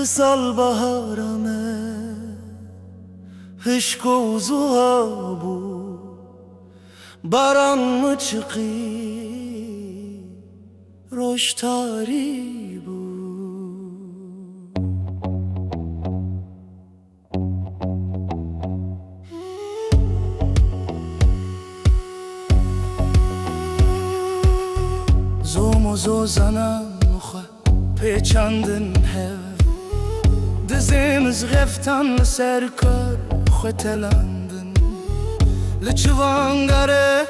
سال بهارمه عشق و زوابو باران مچقی روشتاری بو زوم و زو زنم مخه پیچندن هف دزیمز غفتن سر کار خوتلندن لچوانگره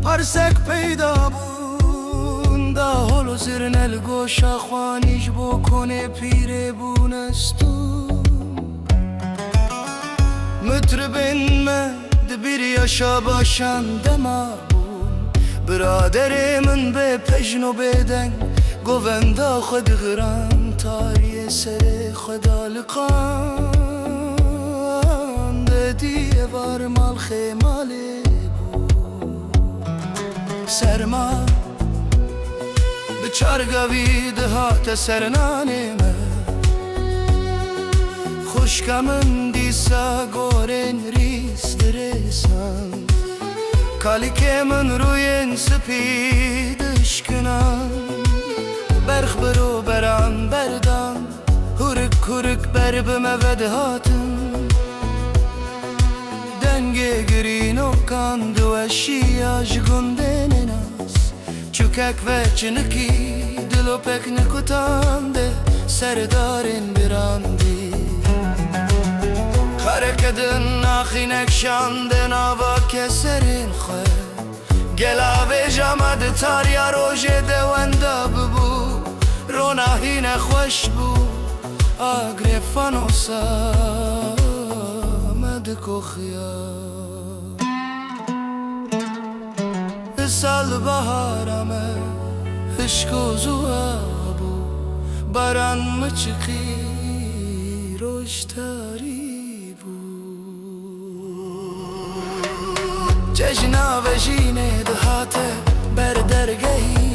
پرسک پیدا بون دا هلو زرنل گوشا خوانیش بکنه پیره بونستون متربین مد بیر یاشا باشن دما بون برادر من به پجنو بدن گووندا خود غرام تاری سر خدا لقان دیه وار مال خیمالی سرما بچارگاوی دهات سرنانه من خوشکمن دیسا گورن ریس درسان کالی که من روین سپیدش کنم برخ برو برام بردم هورک هورک بر بمه ودهاتم دنگه گرینو کاند و اشیاج گندن ناس چوکک و چنکی دلو پک نکتانده سردارین براندی خرکدن ناخینک شاندن آوا کسرین خواه گلاوه جامد تاریا روژه دونده ببو روناهی نخوش بو آگره فانوسا مدکو خیال سال بهارمه عشق و زوابو باران مچقی روشتاری بو ججنا و جینه دهاته بر درگهی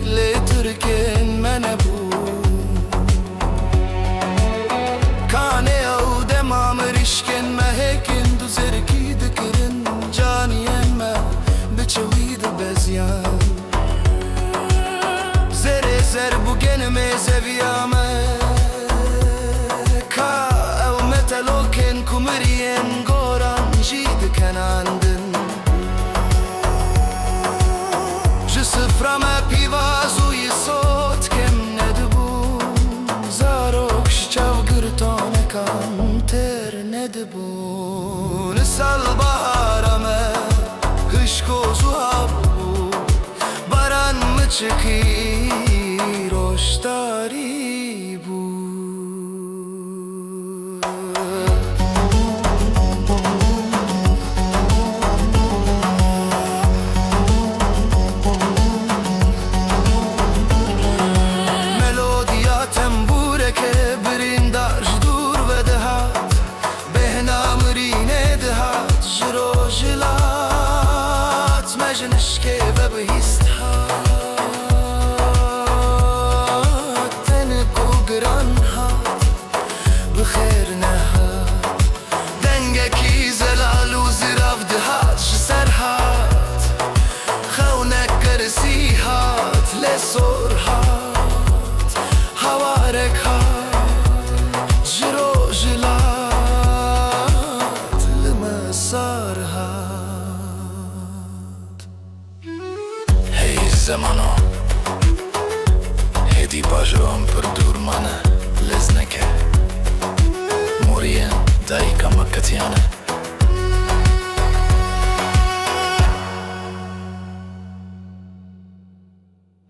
لی ترکن من بو کانه او دمام رشکن مهکن دو زرکی دکرن جانیم ما بچوید بزیان زر زر بگن مزویامه کا او متلوکن کمرین گوران جید کناندن جسفرامه پیوازوی صوت کم ندبون زاروکش چاو گرتانه کام تر ندبون سال بهارمه عشق و زوابو باران مچقی روشتاری بو ملودیا تنبوره که برینداش دور و دهات بهنام رینه دهات جرو جلات مجنش که و بهیست هات تنکو گران هات بخیر نهات دنگه کی زلالو زراف دهات جسر هات خونک کرسی هات لسور هات هوارک هات جرو جلات لمسار هات هی زمانو هدی باجوام پر دور مانه لزنکه مورین دایکا مکتیانه